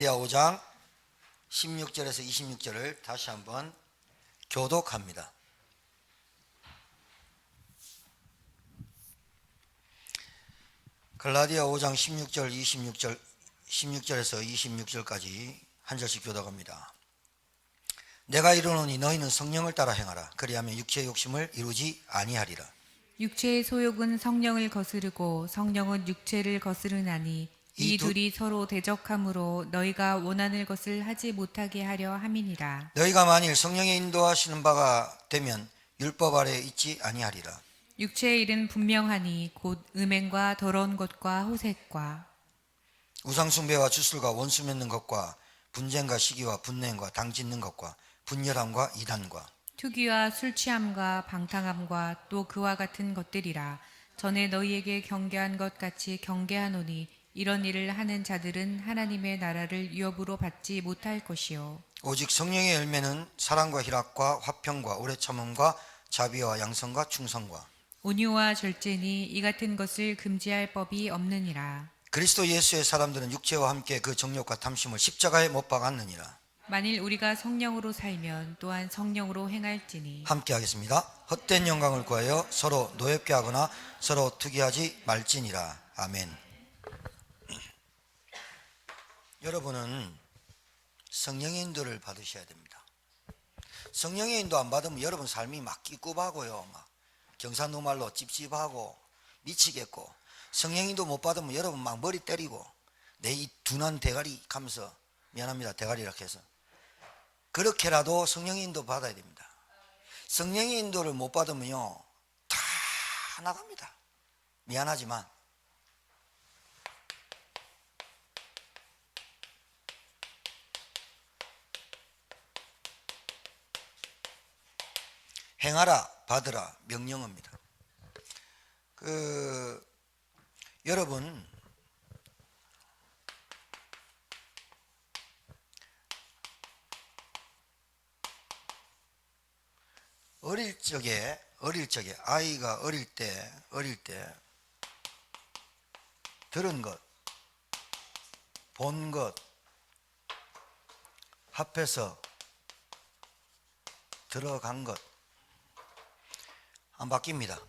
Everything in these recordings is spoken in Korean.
갈라디아 5장 16절에서 26절을 다시 한번 교독합니다. 갈라디아 5장 16절, 26절, 16절에서 26절까지 한 절씩 교독합니다. 내가 이르노니 너희는 성령을 따라 행하라. 그리하면 육체의 욕심을 이루지 아니하리라. 육체의 소욕은 성령을 거스르고 성령은 육체를 거스르나니 이 둘이 서로 대적함으로 너희가 원하는 것을 하지 못하게 하려 함이니라. 너희가 만일 성령의 인도하시는 바가 되면 율법 아래에 있지 아니하리라. 육체의 일은 분명하니 곧 음행과 더러운 것과 호색과 우상숭배와 주술과 원수 맺는 것과 분쟁과 시기와 분냄과 당짓는 것과 분열함과 이단과 투기와 술 취함과 방탕함과 또 그와 같은 것들이라. 전에 너희에게 경계한 것 같이 경계하노니 이런 일을 하는 자들은 하나님의 나라를 유업으로 받지 못할 것이요. 오직 성령의 열매는 사랑과 희락과 화평과 오래 참음과 자비와 양선과 충성과 온유와 절제니 이 같은 것을 금지할 법이 없느니라. 그리스도 예수의 사람들은 육체와 함께 그 정욕과 탐심을 십자가에 못 박았느니라. 만일 우리가 성령으로 살면 또한 성령으로 행할지니. 함께 하겠습니다. 헛된 영광을 구하여 서로 노엽게 하거나 서로 투기하지 말지니라. 아멘. 여러분은 성령의 인도를 받으셔야 됩니다. 성령의 인도 안 받으면 여러분 삶이 막 끼꾸하고요, 막 경상도 말로 찝찝하고 미치겠고, 성령 인도 못 받으면 여러분 막 머리 때리고 내 이 둔한 대가리 하면서 미안합니다, 대가리 이렇게 해서 그렇게라도 성령의 인도 받아야 됩니다. 성령의 인도를 못 받으면요 다 나갑니다. 미안하지만 행하라 받으라 명령입니다. 여러분 어릴 적에 아이가 어릴 때 들은 것, 본 것 합해서 들어간 것 안 바뀝니다.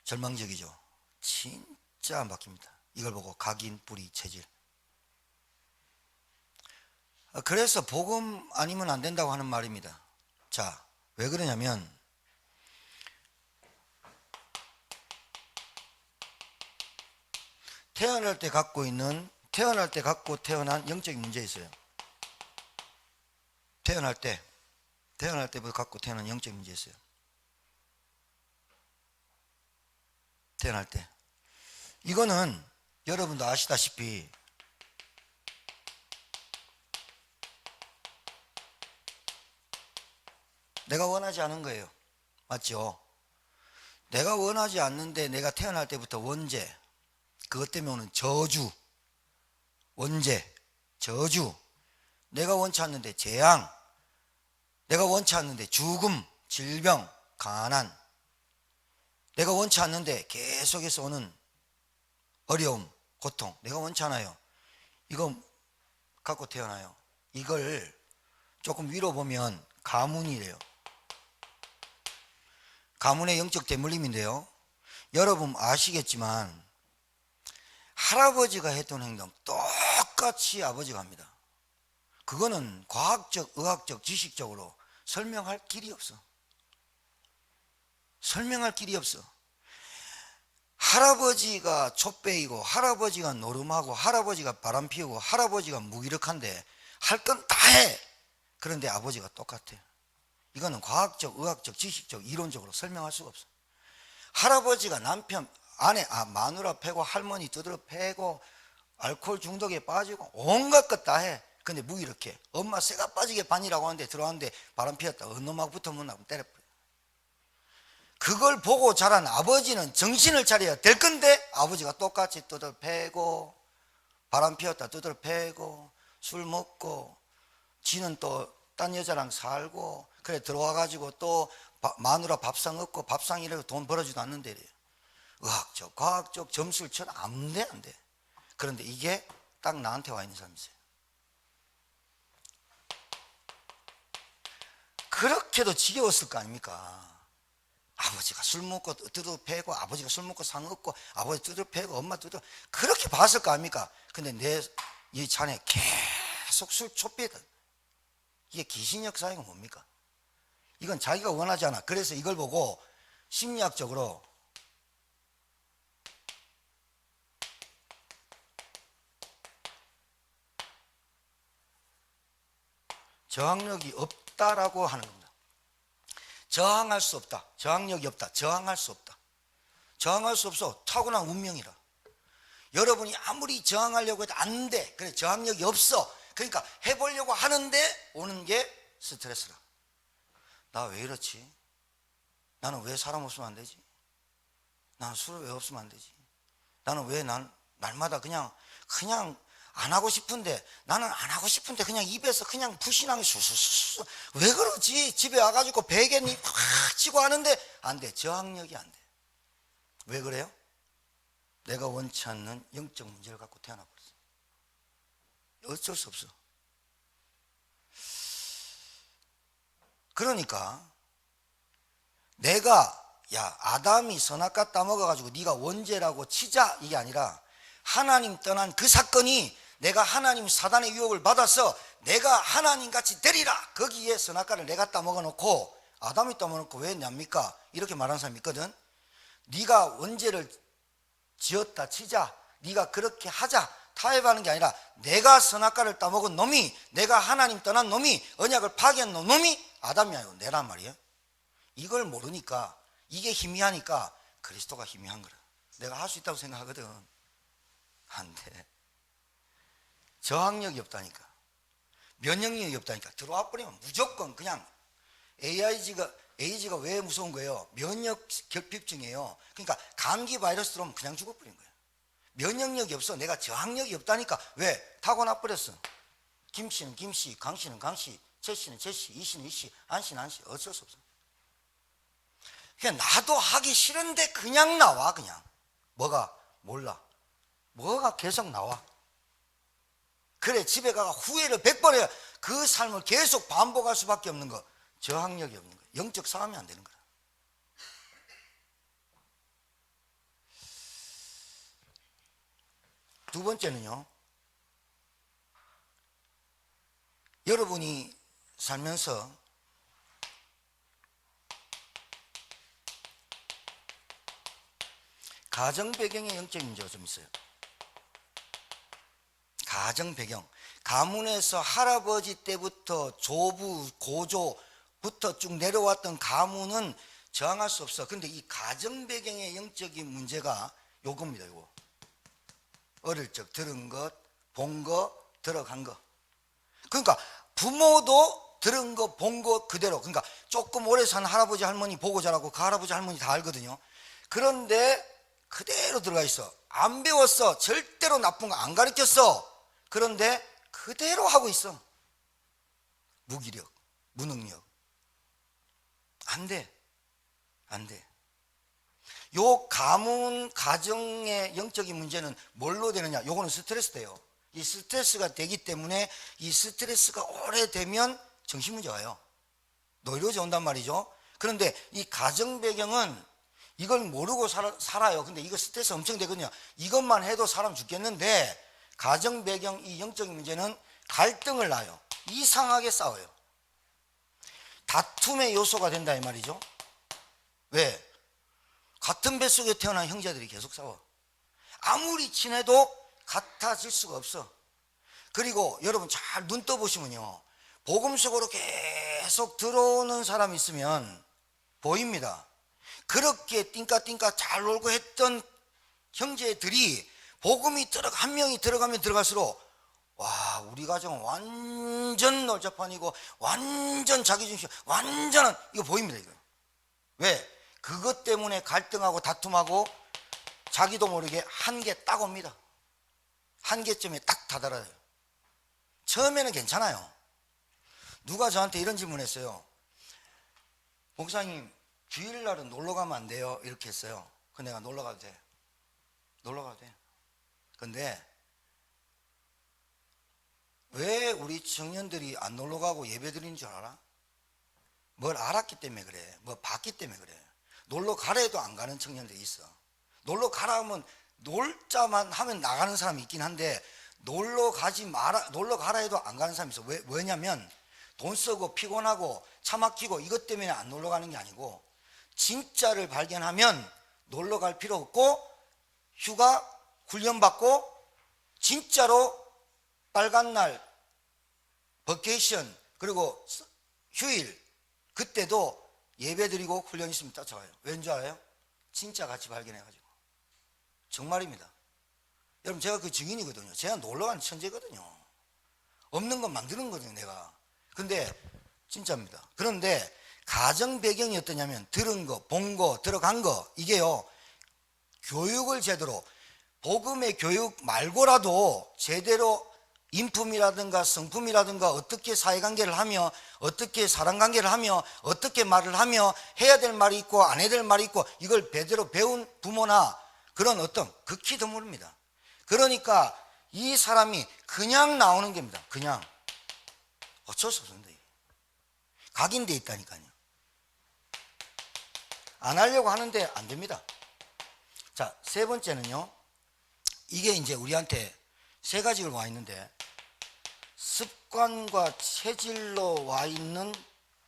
절망적이죠. 진짜 안 바뀝니다. 이걸 보고 각인, 뿌리, 체질. 그래서 복음 아니면 안 된다고 하는 말입니다. 자, 왜 그러냐면 태어날 때 갖고 태어난 영적인 문제 있어요. 태어날 때부터 갖고 태어난 영적인 문제 있어요. 태어날 때. 이거는 여러분도 아시다시피 내가 원하지 않은 거예요. 맞죠? 내가 원하지 않는데 내가 태어날 때부터 원죄, 그것 때문에 오는 저주, 원죄, 저주, 내가 원치 않는데 재앙, 내가 원치 않는데 죽음, 질병, 가난, 내가 원치 않는데 계속해서 오는 어려움, 고통, 내가 원치 않아요. 이거 갖고 태어나요. 이걸 조금 위로 보면 가문이래요. 가문의 영적 대물림인데요. 여러분 아시겠지만 할아버지가 했던 행동 똑같이 아버지가 합니다. 그거는 과학적, 의학적, 지식적으로 설명할 길이 없어. 설명할 길이 없어. 할아버지가 촛배이고 할아버지가 노름하고 할아버지가 바람 피우고 할아버지가 무기력한데 할 건 다 해. 그런데 아버지가 똑같아. 이거는 과학적, 의학적, 지식적, 이론적으로 설명할 수가 없어. 할아버지가 남편, 아내, 마누라 패고 할머니 두드러 패고 알코올 중독에 빠지고 온갖 것 다 해. 근데 무기력해. 엄마 새가 빠지게 반이라고 하는데 들어왔는데 바람 피웠다. 놈하고 붙으면 때려버려. 그걸 보고 자란 아버지는 정신을 차려야 될 건데 아버지가 똑같이 두드러 패고 바람 피웠다 두드러 패고 술 먹고 지는 또 딴 여자랑 살고 그래 들어와가지고 또 마누라 밥상 얻고 밥상이라도 돈 벌어주지도 않는데 의학적 과학적 점수를 쳐도 안 돼. 그런데 이게 딱 나한테 와 있는 사람이 있어요. 그렇게도 지겨웠을 거 아닙니까? 아버지가 술 먹고 두드러 패고, 아버지가 술 먹고 상 얻고, 아버지 두드러 패고, 엄마 두드러, 그렇게 봤을 거 아닙니까? 근데 이 자네 계속 술 촉배다. 이게 귀신 역사이가 뭡니까? 이건 자기가 원하지 않아. 그래서 이걸 보고 심리학적으로 저항력이 없다라고 하는 겁니다. 저항할 수 없다. 저항력이 없다. 저항할 수 없다. 저항할 수 없어. 타고난 운명이라. 여러분이 아무리 저항하려고 해도 안 돼. 그래, 저항력이 없어. 그러니까 해보려고 하는데 오는 게 스트레스라. 나 왜 이렇지? 나는 왜 사람 없으면 안 되지? 나는 술을 왜 없으면 안 되지? 나는 왜 날마다 그냥 안 하고 싶은데, 나는 안 하고 싶은데 그냥 입에서 그냥 불신앙이 수수수. 왜 그러지? 집에 와가지고 베개니 확 치고 하는데 안 돼. 저항력이 안 돼. 왜 그래요? 내가 원치 않는 영적 문제를 갖고 태어나 버렸어. 어쩔 수 없어. 그러니까 내가 아담이 선악과 따먹어가지고 네가 원죄라고 치자, 이게 아니라 하나님 떠난 그 사건이 내가 하나님 사단의 유혹을 받아서 내가 하나님같이 되리라, 거기에 선악과를 내가 따먹어놓고 아담이 따먹어놓고 왜 냅니까? 이렇게 말하는 사람이 있거든. 네가 원죄를 지었다 치자, 네가 그렇게 하자, 타협하는 게 아니라 내가 선악과를 따먹은 놈이, 내가 하나님 떠난 놈이, 언약을 파괴한 놈이 아담이 아니고 내란 말이에요. 이걸 모르니까, 이게 희미하니까 그리스도가 희미한 거라. 내가 할 수 있다고 생각하거든. 안 돼. 저항력이 없다니까. 면역력이 없다니까. 들어와 버리면 무조건 그냥 에이즈가 왜 무서운 거예요? 면역 결핍증이에요. 그러니까 감기 바이러스 들어오면 그냥 죽어버린 거예요. 면역력이 없어. 내가 저항력이 없다니까. 왜? 타고나 버렸어. 김씨는 김씨, 강씨는 강씨, 최씨는 최씨, 이씨는 이씨, 안씨는 안씨. 어쩔 수 없어. 그냥 나도 하기 싫은데 그냥 나와. 그냥 뭐가 몰라. 뭐가 계속 나와. 그래, 집에 가가 후회를 100번 해야 그 삶을 계속 반복할 수밖에 없는 거. 저항력이 없는 거. 영적 싸움이 안 되는 거야. 두 번째는요, 여러분이 살면서 가정 배경에 영적 문제가 좀 있어요. 가정 배경. 가문에서 할아버지 때부터 조부, 고조부터 쭉 내려왔던 가문은 저항할 수 없어. 근데 이 가정 배경의 영적인 문제가 요겁니다. 요거. 어릴 적 들은 것, 본 것, 들어간 것. 그러니까 부모도 들은 거, 본 거 그대로. 그러니까 조금 오래 산 할아버지 할머니 보고 자라고 그 할아버지 할머니 다 알거든요. 그런데 그대로 들어가 있어. 안 배웠어. 절대로 나쁜 거 안 가르쳤어. 그런데 그대로 하고 있어. 무기력, 무능력. 안 돼. 안 돼. 요 가문, 가정의 영적인 문제는 뭘로 되느냐? 요거는 스트레스 돼요. 이 스트레스가 되기 때문에 이 스트레스가 오래되면 정신문제가 와요. 노이로제 온단 말이죠. 그런데 이 가정 배경은 이걸 모르고 살아요. 근데 이거 스트레스 엄청 되거든요. 이것만 해도 사람 죽겠는데, 가정 배경 이 영적인 문제는 갈등을 낳아요. 이상하게 싸워요. 다툼의 요소가 된다 이 말이죠. 왜? 같은 뱃속에 태어난 형제들이 계속 싸워. 아무리 친해도 같아질 수가 없어. 그리고 여러분 잘 눈 떠보시면요, 복음 속으로 계속 들어오는 사람이 있으면 보입니다. 그렇게 띵까띵까 잘 놀고 했던 형제들이 복음이 한 명이 들어가면 들어갈수록, 와, 우리 가정은 완전 놀자판이고 완전 자기중심, 완전한, 이거 보입니다. 이거. 왜? 그것 때문에 갈등하고 다툼하고 자기도 모르게 한계 딱 옵니다. 한계점에 딱 다다라요. 처음에는 괜찮아요. 누가 저한테 이런 질문했어요. 목사님, 주일날은 놀러 가면 안 돼요? 이렇게 했어요. 그 내가 놀러 가도 돼. 놀러 가도 돼. 근데 왜 우리 청년들이 안 놀러 가고 예배 드리는 줄 알아? 뭘 알았기 때문에 그래. 뭐 봤기 때문에 그래. 놀러 가라 해도 안 가는 청년들이 있어. 놀러 가라 하면 놀자만 하면 나가는 사람이 있긴 한데 놀러 가라 해도 안 가는 사람이 있어. 왜냐면 돈 쓰고 피곤하고 차 막히고 이것 때문에 안 놀러 가는 게 아니고 진짜를 발견하면 놀러 갈 필요 없고 휴가 훈련받고 진짜로 빨간 날 버케이션 그리고 휴일 그때도 예배드리고 훈련 있으면 쫓아와요. 왠지 알아요? 진짜 같이 발견해가지고. 정말입니다. 여러분 제가 그 증인이거든요. 제가 놀러가는 천재거든요. 없는 건 만드는 거거든요 내가. 근데 진짜입니다. 그런데 가정 배경이 어떠냐면 들은 거, 본 거, 들어간 거 이게요 교육을 제대로 복음의 교육 말고라도 제대로 인품이라든가 성품이라든가 어떻게 사회관계를 하며 어떻게 사람관계를 하며 어떻게 말을 하며 해야 될 말이 있고 안 해야 될 말이 있고 이걸 제대로 배운 부모나 그런 어떤 극히 드뭅니다. 그러니까 이 사람이 그냥 나오는 겁니다. 그냥 어쩔 수 없습니다. 각인돼 있다니까요. 안 하려고 하는데 안 됩니다. 자, 세 번째는요. 이게 이제 우리한테 세 가지가 와 있는데 습관과 체질로 와 있는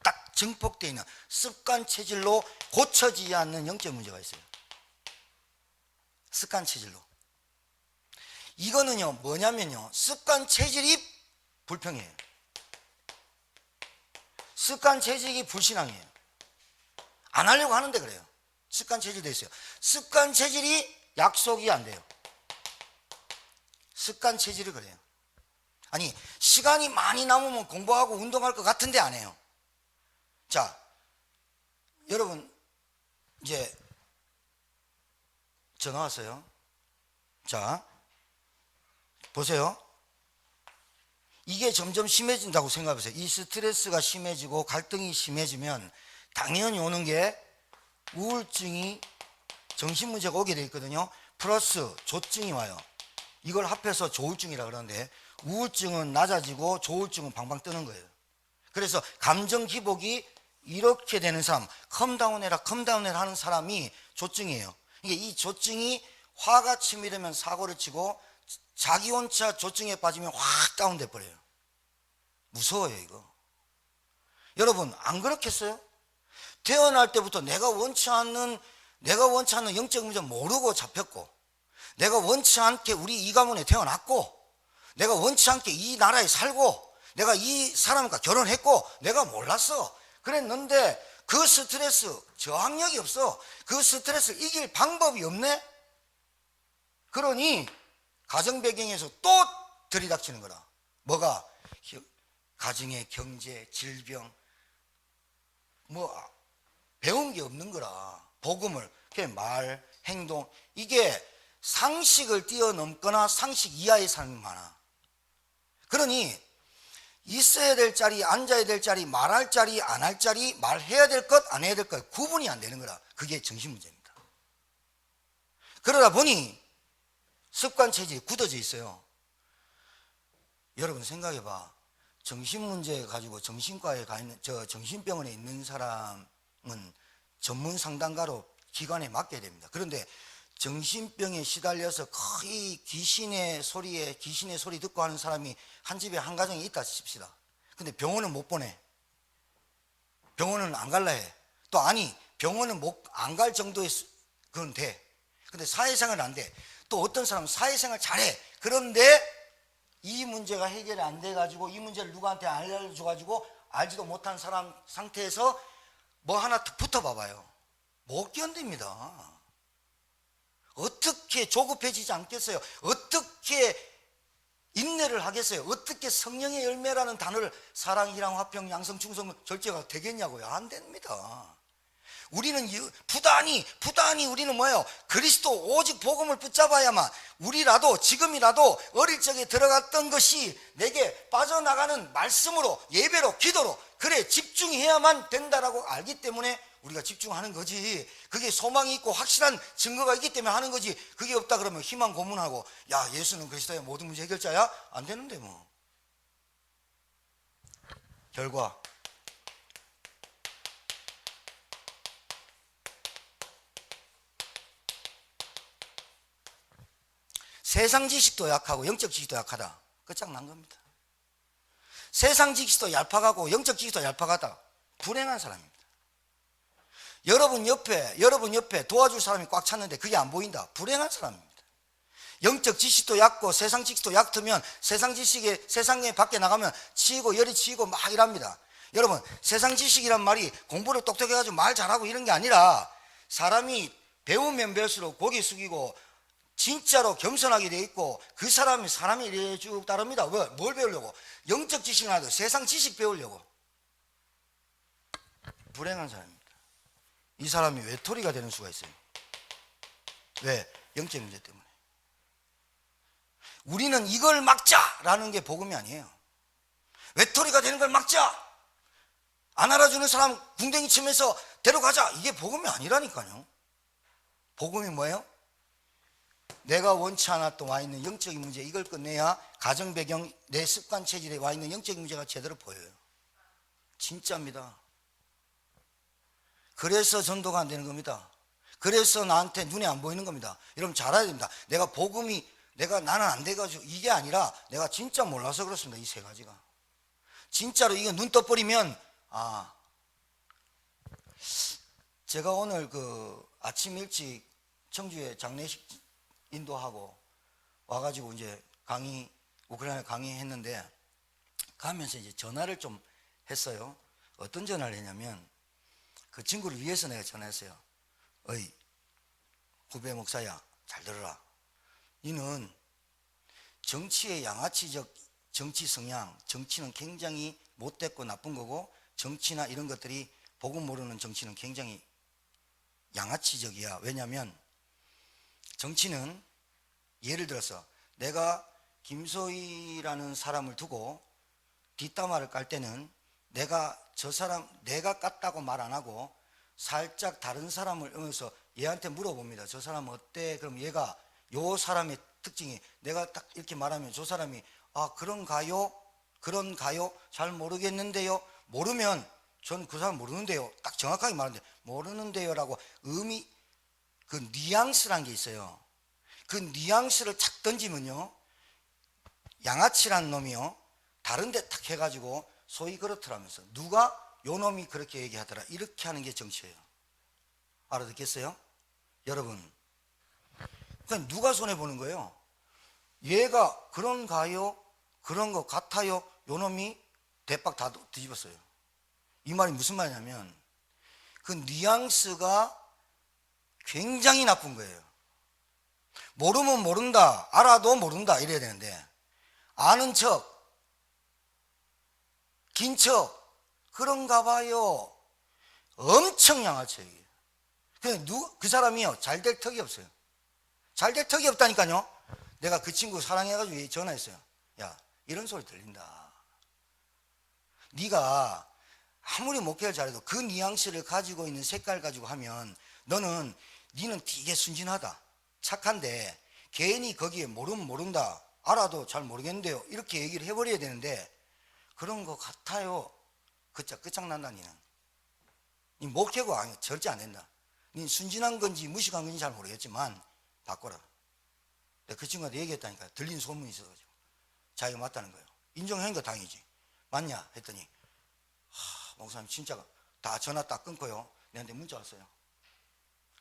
딱 증폭되어 있는 습관 체질로 고쳐지지 않는 영적 문제가 있어요. 습관 체질로. 이거는요 뭐냐면요 습관 체질이 불평이에요. 습관 체질이 불신앙이에요. 안 하려고 하는데 그래요. 습관 체질도 있어요. 습관 체질이 약속이 안 돼요. 습관 체질이 그래요. 아니 시간이 많이 남으면 공부하고 운동할 것 같은데 안 해요. 자 여러분 이제 전화 왔어요. 자 보세요. 이게 점점 심해진다고 생각해보세요. 이 스트레스가 심해지고 갈등이 심해지면 당연히 오는 게 우울증이 정신문제가 오게 돼 있거든요. 플러스 조증이 와요. 이걸 합해서 조울증이라 그러는데 우울증은 낮아지고 조울증은 방방 뜨는 거예요. 그래서 감정 기복이 이렇게 되는 사람, 컴다운해라 하는 사람이 조증이에요. 이게 이 조증이 화가 치밀으면 사고를 치고 자기 혼자 조증에 빠지면 확 다운돼 버려요. 무서워요 이거. 여러분 안 그렇겠어요? 태어날 때부터 내가 원치 않는 영적 문제 모르고 잡혔고 내가 원치 않게 우리 이 가문에 태어났고 내가 원치 않게 이 나라에 살고 내가 이 사람과 결혼했고 내가 몰랐어. 그랬는데 그 스트레스 저항력이 없어. 그 스트레스를 이길 방법이 없네. 그러니 가정 배경에서 또 들이닥치는 거라. 뭐가? 가정의 경제, 질병 뭐 배운 게 없는 거라. 복음을 말, 행동 이게 상식을 뛰어넘거나 상식 이하의 사람이 많아. 그러니 있어야 될 자리, 앉아야 될 자리, 말할 자리, 안 할 자리, 말해야 될 것, 안 해야 될 것 구분이 안 되는 거라. 그게 정신문제입니다. 그러다 보니 습관 체질이 굳어져 있어요. 여러분 생각해봐. 정신문제 가지고 정신과에 가 있는 정신병원에 있는 사람은 전문 상담가로 기관에 맡겨야 됩니다. 그런데 정신병에 시달려서 거의 귀신의 소리 듣고 하는 사람이 한 집에 한 가정에 있다 칩시다. 근데 병원은 못 보내. 병원은 안 갈라 해. 또 아니 병원은 안 갈 정도의 그건 돼. 근데 사회생활은 안 돼. 또 어떤 사람은 사회생활 잘해. 그런데 이 문제가 해결이 안 돼가지고 이 문제를 누구한테 알려줘가지고 알지도 못한 사람 상태에서 뭐 하나 붙어봐봐요. 못 견딥니다. 어떻게 조급해지지 않겠어요? 어떻게 인내를 하겠어요? 어떻게 성령의 열매라는 단어를 사랑, 희랑, 화평, 양성, 충성, 절제가 되겠냐고요? 안 됩니다. 우리는 부단히 우리는 뭐예요? 그리스도 오직 복음을 붙잡아야만 우리라도 지금이라도 어릴 적에 들어갔던 것이 내게 빠져나가는 말씀으로 예배로 기도로 그래 집중해야만 된다라고 알기 때문에 우리가 집중하는 거지. 그게 소망이 있고 확실한 증거가 있기 때문에 하는 거지. 그게 없다 그러면 희망 고문하고 야 예수는 그리스도의 모든 문제 해결자야? 안 되는데 뭐. 결과. 세상 지식도 약하고 영적 지식도 약하다. 끝장난 겁니다. 세상 지식도 얄팍하고 영적 지식도 얄팍하다. 불행한 사람입니다. 여러분 옆에 도와줄 사람이 꽉 찼는데 그게 안 보인다. 불행한 사람입니다. 영적 지식도 얕고 세상 지식도 얕으면 세상 지식에 세상에 밖에 나가면 치이고 열이 치이고 막 이랍니다. 여러분, 세상 지식이란 말이 공부를 똑똑해가지고 말 잘하고 이런 게 아니라 사람이 배우면 배울수록 고개 숙이고 진짜로 겸손하게 돼 있고 그 사람이 이래 쭉 따릅니다. 뭘 배우려고? 영적 지식은 아니고 세상 지식 배우려고. 불행한 사람입니다. 이 사람이 외톨이가 되는 수가 있어요. 왜? 영적 문제 때문에. 우리는 이걸 막자라는 게 복음이 아니에요. 외톨이가 되는 걸 막자. 안 알아주는 사람 궁뎅이 치면서 데려가자. 이게 복음이 아니라니까요. 복음이 뭐예요? 내가 원치 않았던 와 있는 영적인 문제, 이걸 끝내야 가정 배경, 내 습관 체질에 와 있는 영적인 문제가 제대로 보여요. 진짜입니다. 그래서 전도가 안 되는 겁니다. 그래서 나한테 눈에 안 보이는 겁니다. 여러분 잘 알아야 됩니다. 나는 안 돼가지고 이게 아니라 내가 진짜 몰라서 그렇습니다. 이 세 가지가. 진짜로 이거 눈 떠버리면, 제가 오늘 아침 일찍 청주에 장례식 인도하고 와가지고 이제 우크라이나 강의했는데 가면서 이제 전화를 좀 했어요. 어떤 전화를 했냐면 그 친구를 위해서 내가 전화했어요. 어이, 후배 목사야, 잘 들어라. 너는 정치의 양아치적 정치 성향, 정치는 굉장히 못됐고 나쁜 거고 정치나 이런 것들이 복음 모르는 정치는 굉장히 양아치적이야. 왜냐하면 정치는 예를 들어서 내가 김소희라는 사람을 두고 뒷담화를 깔 때는 내가 깠다고 말 안 하고 살짝 다른 사람을 응해서 얘한테 물어봅니다. 저 사람 어때? 그럼 얘가 요 사람의 특징이 내가 딱 이렇게 말하면 저 사람이 그런가요? 잘 모르겠는데요. 모르면 전 그 사람 모르는데요. 딱 정확하게 말하는데 모르는데요 라고 그 뉘앙스란 게 있어요. 그 뉘앙스를 착 던지면요, 양아치란 놈이요 다른 데 탁 해가지고 소위 그렇더라면서 누가 요 놈이 그렇게 얘기하더라 이렇게 하는 게 정치예요. 알아듣겠어요? 여러분, 그냥 누가 손해보는 거예요? 얘가 그런가요? 그런 것 같아요? 요 놈이 대박 다 뒤집었어요. 이 말이 무슨 말이냐면 그 뉘앙스가 굉장히 나쁜 거예요. 모르면 모른다, 알아도 모른다 이래야 되는데 아는 척, 긴 척, 그런가 봐요. 엄청 양아치예요. 그 사람이요 잘 될 턱이 없어요. 잘 될 턱이 없다니까요. 내가 그 친구 사랑해가지고 전화했어요. 야, 이런 소리 들린다. 네가 아무리 목회를 잘해도 그 뉘앙스를 가지고 있는 색깔 가지고 하면 니는 되게 순진하다, 착한데 괜히 거기에 모르면 모른다, 알아도 잘 모르겠는데요 이렇게 얘기를 해버려야 되는데 그런 것 같아요. 끝장난다. 니 목회고 아니 절대 안 된다. 니 순진한 건지 무식한 건지 잘 모르겠지만 바꿔라. 내가 그 친구한테 얘기했다니까. 들린 소문이 있어가지고 자기가 맞다는 거예요. 인정하니까 다행이지. 맞냐 했더니 목사님 진짜 다 전화 딱 끊고요 내한테 문자 왔어요.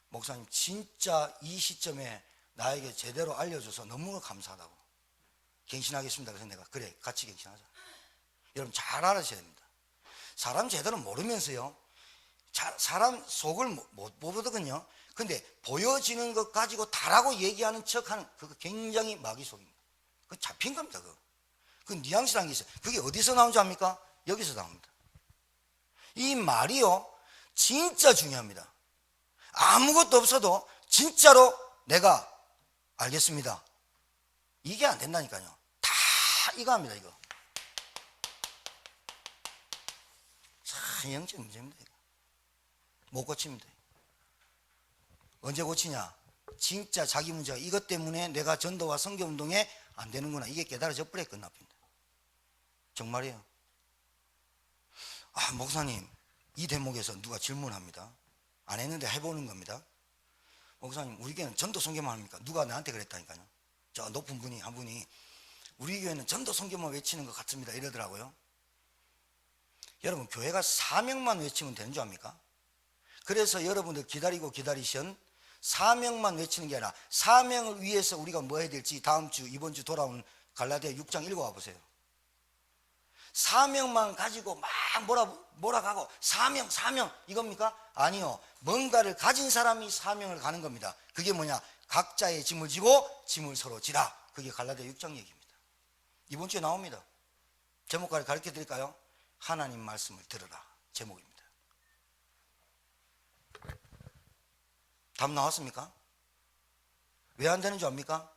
목사님 진짜 이 시점에 나에게 제대로 알려줘서 너무 감사하다고. 갱신하겠습니다. 그래서 내가 그래 같이 갱신하자. 여러분 잘 알아셔야 됩니다. 사람 제대로 모르면서요 사람 속을 못 보거든요. 근데 보여지는 것 가지고 다라고 얘기하는 척하는 그거 굉장히 마귀 속입니다. 그거 잡힌 겁니다. 그 뉘앙스라는 게 있어요. 그게 어디서 나온 줄 압니까? 여기서 나옵니다. 이 말이요 진짜 중요합니다. 아무것도 없어도 진짜로 내가 알겠습니다 이게 안 된다니까요. 다 이거 합니다. 이거 참 영적 문제입니다. 이거. 못 고칩니다. 언제 고치냐? 진짜 자기 문제가 이것 때문에 내가 전도와 선교운동에 안 되는구나 이게 깨달아져 버려 끝납니다. 정말이에요. 목사님, 이 대목에서 누가 질문합니다. 안 했는데 해보는 겁니다. 목사님, 우리 교회는 전도 선교만 합니까? 누가 나한테 그랬다니까요. 저 높은 분이 한 분이 우리 교회는 전도 선교만 외치는 것 같습니다 이러더라고요. 여러분, 교회가 사명만 외치면 되는 줄 압니까? 그래서 여러분들 기다리신 사명만 외치는 게 아니라 사명을 위해서 우리가 뭐 해야 될지 다음 주 이번 주 돌아온 갈라디아 6장 읽어와 보세요. 사명만 가지고 막 몰아가고 사명 이겁니까? 아니요. 뭔가를 가진 사람이 사명을 가는 겁니다. 그게 뭐냐? 각자의 짐을 지고 짐을 서로 지라. 그게 갈라디아 6장 얘기입니다. 이번 주에 나옵니다. 제목까지 가르쳐 드릴까요? 하나님 말씀을 들으라. 제목입니다. 답 나왔습니까? 왜 안 되는 줄 압니까?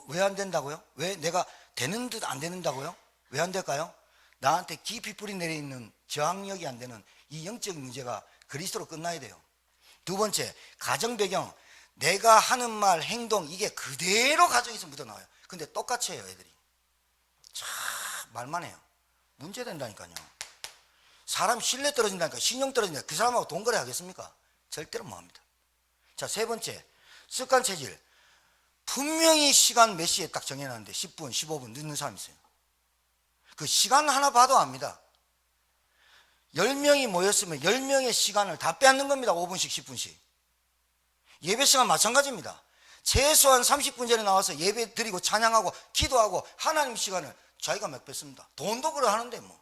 왜 안 된다고요? 왜 내가 되는 듯 안 되는다고요? 왜 안 될까요? 나한테 깊이 뿌리 내려 있는 저항력이 안 되는 이 영적인 문제가 그리스도로 끝나야 돼요. 두 번째, 가정 배경. 내가 하는 말, 행동 이게 그대로 가정에서 묻어나와요. 근데 똑같이 해요, 애들이. 참 말만 해요. 문제 된다니까요. 사람 신뢰 떨어진다니까. 신용 떨어진다. 그 사람하고 돈 거래 하겠습니까? 절대로 못 합니다. 자, 세 번째, 습관 체질. 분명히 시간 몇 시에 딱 정해놨는데 10분, 15분 늦는 사람이 있어요. 그 시간 하나 봐도 압니다. 10명이 모였으면 10명의 시간을 다 빼앗는 겁니다. 5분씩 10분씩. 예배 시간 마찬가지입니다. 최소한 30분 전에 나와서 예배 드리고 찬양하고 기도하고 하나님 시간을 자기가 몇 뺐습니다. 돈도 그래 하는데 뭐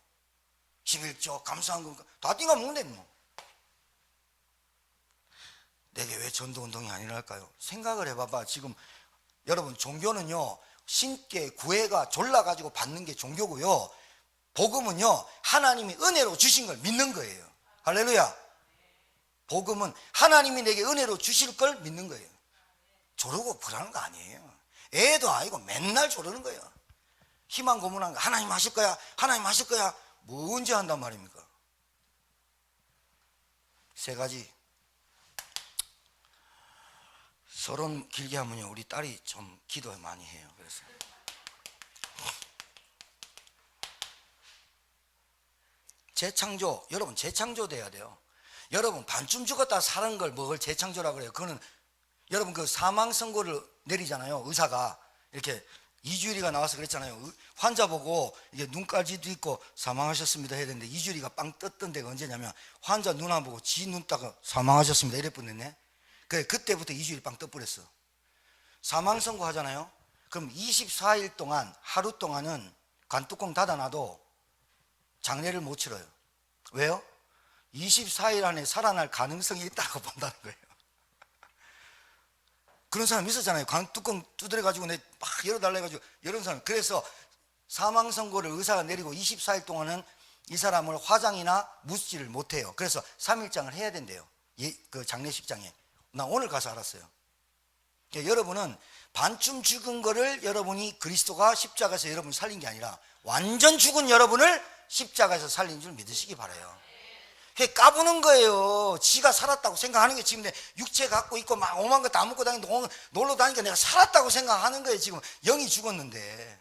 11조 감사한 거 다 띵가 먹는데 뭐. 내게 왜 전도운동이 아니랄까요? 생각을 해봐봐. 지금 여러분, 종교는요 신께 구애가 졸라가지고 받는 게 종교고요, 복음은요 하나님이 은혜로 주신 걸 믿는 거예요. 할렐루야. 복음은 하나님이 내게 은혜로 주실 걸 믿는 거예요. 조르고 그러는 거 아니에요. 애도 아니고 맨날 조르는 거예요. 희망 고문한 거. 하나님 하실 거야, 하나님 하실 거야. 뭐 언제 한단 말입니까? 세 가지. 서론 길게 하면요 우리 딸이 좀 기도 많이 해요. 그래서 재창조. 여러분, 재창조돼야 돼요. 여러분, 반쯤 죽었다 사는 걸 뭘 재창조라고 그래요? 그거는 여러분, 그 사망 선고를 내리잖아요. 의사가 이렇게 이주일이가 나와서 그랬잖아요. 환자 보고 이게 눈까지도 있고 사망하셨습니다 해야 되는데 이주일이가 빵 떴던 데가 언제냐면 환자 눈 안 보고 지 눈 따가 사망하셨습니다 이래 뻔했네. 그래, 그때부터 이주일 빵 떠버렸어. 사망 선고 하잖아요. 그럼 24일 동안 하루 동안은 관뚜껑 닫아놔도 장례를 못 치러요. 왜요? 24일 안에 살아날 가능성이 있다고 본다는 거예요. 그런 사람 있었잖아요. 관뚜껑 두드려가지고 내 막 열어달라 해가지고 이런 사람. 그래서 사망 선고를 의사가 내리고 24일 동안은 이 사람을 화장이나 묻지를 못해요. 그래서 3일장을 해야 된대요. 그 장례식장에. 나 오늘 가서 알았어요. 여러분은 반쯤 죽은 거를 여러분이 그리스도가 십자가에서 여러분을 살린 게 아니라 완전 죽은 여러분을 십자가에서 살린 줄 믿으시기 바라요. 까부는 거예요. 지가 살았다고 생각하는 게 지금 내 육체 갖고 있고 막 오만 거 다 먹고 다니고 놀러 다니니까 내가 살았다고 생각하는 거예요. 지금 영이 죽었는데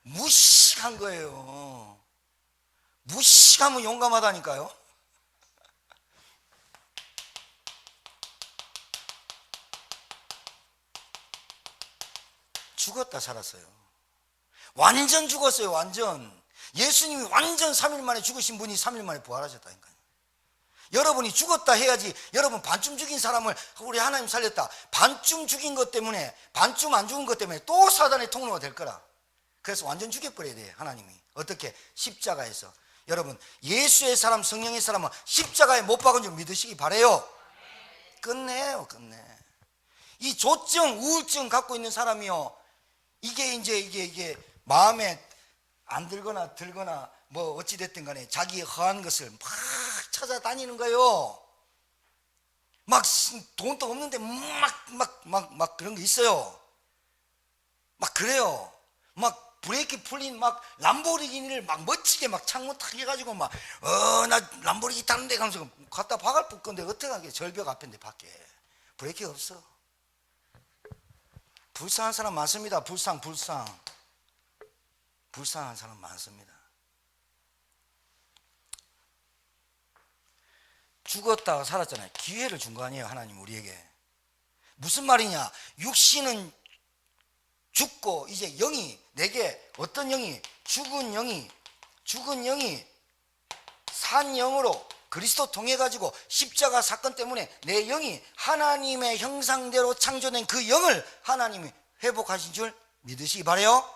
무식한 거예요. 무식하면 용감하다니까요. 죽었다 살았어요. 완전 죽었어요. 완전. 예수님이 완전 3일 만에 죽으신 분이 3일 만에 부활하셨다니까요. 여러분이 죽었다 해야지. 여러분, 반쯤 죽인 사람을 우리 하나님 살렸다, 반쯤 죽인 것 때문에, 반쯤 안 죽은 것 때문에 또 사단의 통로가 될 거라. 그래서 완전 죽여버려야 돼요. 하나님이. 어떻게? 십자가에서. 여러분, 예수의 사람, 성령의 사람은 십자가에 못 박은 줄 믿으시기 바라요. 끝내요. 끝내. 이 조증, 우울증 갖고 있는 사람이요, 이게 마음에 안 들거나 들거나 뭐 어찌됐든 간에 자기의 허한 것을 막 찾아다니는 거예요. 막 돈도 없는데 막 그런 게 있어요. 막 그래요. 막 브레이크 풀린 막 람보르기니를 막 멋지게 막 창문 탁 해가지고 막 나 람보르기니 타는데 가면서 갖다 박을 볼 건데 어떻게 하게. 절벽 앞인데 밖에 브레이크가 없어. 불쌍한 사람 많습니다. 불쌍한 사람 많습니다. 죽었다가 살았잖아요. 기회를 준 거 아니에요, 하나님 우리에게. 무슨 말이냐? 육신은 죽고 이제 영이, 내게 어떤 영이, 죽은 영이 산 영으로 그리스도 통해 가지고 십자가 사건 때문에 내 영이 하나님의 형상대로 창조된 그 영을 하나님이 회복하신 줄 믿으시기 바라요.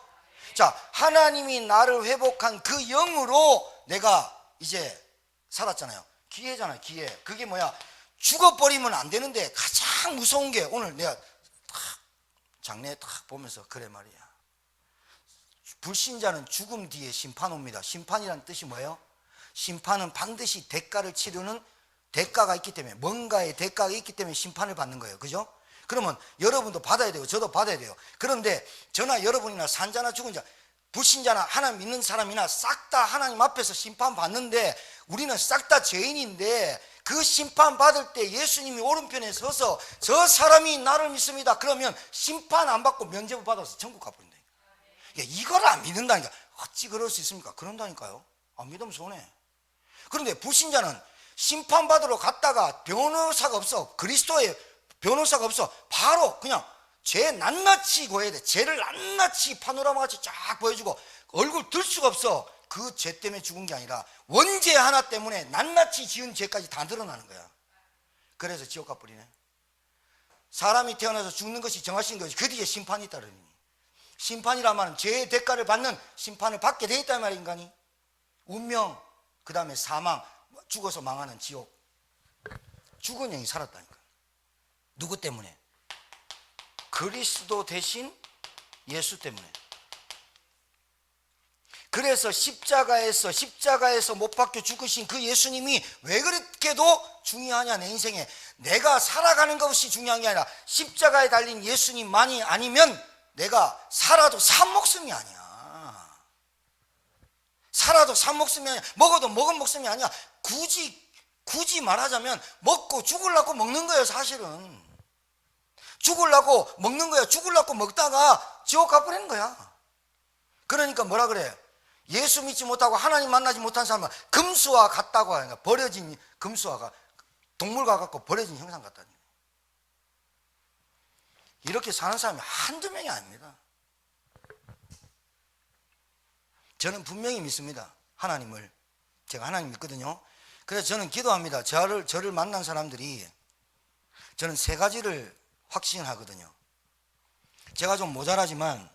자, 하나님이 나를 회복한 그 영으로 내가 이제 살았잖아요. 기회잖아요, 기회. 그게 뭐야? 죽어버리면 안 되는데 가장 무서운 게, 오늘 내가 탁 장례에 탁 보면서 그래 말이야. 불신자는 죽음 뒤에 심판 옵니다. 심판이란 뜻이 뭐예요? 심판은 반드시 대가를 치르는 대가가 있기 때문에, 뭔가의 대가가 있기 때문에 심판을 받는 거예요. 그죠? 그러면 여러분도 받아야 되고 저도 받아야 돼요. 그런데 저나 여러분이나 산자나 죽은 자, 불신자나 하나님 믿는 사람이나 싹 다 하나님 앞에서 심판받는데, 우리는 싹 다 죄인인데 그 심판받을 때 예수님이 오른편에 서서 저 사람이 나를 믿습니다 그러면 심판 안 받고 면죄부 받아서 천국 가버린다. 이걸 안 믿는다니까. 어찌 그럴 수 있습니까? 그런다니까요. 안 믿으면 손해. 그런데 불신자는 심판받으러 갔다가 변호사가 없어, 그리스도의 변호사가 없어, 바로 그냥 죄 낱낱이 고해야 돼. 죄를 낱낱이 파노라마 같이 쫙 보여주고 얼굴 들 수가 없어. 그 죄 때문에 죽은 게 아니라 원죄 하나 때문에 낱낱이 지은 죄까지 다 드러나는 거야. 그래서 지옥 가버리네. 사람이 태어나서 죽는 것이 정하신 것이 그 뒤에 심판이 있다르니, 심판이란 말은 죄의 대가를 받는 심판을 받게 돼 있단 말이야. 인간이 운명, 그 다음에 사망, 죽어서 망하는 지옥. 죽은 영이 살았다니까. 누구 때문에? 그리스도 대신 예수 때문에. 그래서 십자가에서 못 박혀 죽으신 그 예수님이 왜 그렇게도 중요하냐, 내 인생에. 내가 살아가는 것이 중요한 게 아니라 십자가에 달린 예수님만이 아니면 내가 살아도 산 목숨이 아니야. 살아도 산 목숨이 아니야. 먹어도 먹은 목숨이 아니야. 굳이 말하자면 먹고 죽으려고 먹는 거예요, 사실은. 죽으려고 먹는 거야. 죽으려고 먹다가 지옥 가버리는 거야. 그러니까 뭐라 그래? 예수 믿지 못하고 하나님 만나지 못한 사람은 금수와 같다고 하니까, 버려진 금수화가 동물과 같고 버려진 형상 같다니. 이렇게 사는 사람이 한두 명이 아닙니다. 저는 분명히 믿습니다, 하나님을. 제가 하나님 믿거든요. 그래서 저는 기도합니다. 저를 만난 사람들이, 저는 세 가지를 확신하거든요. 제가 좀 모자라지만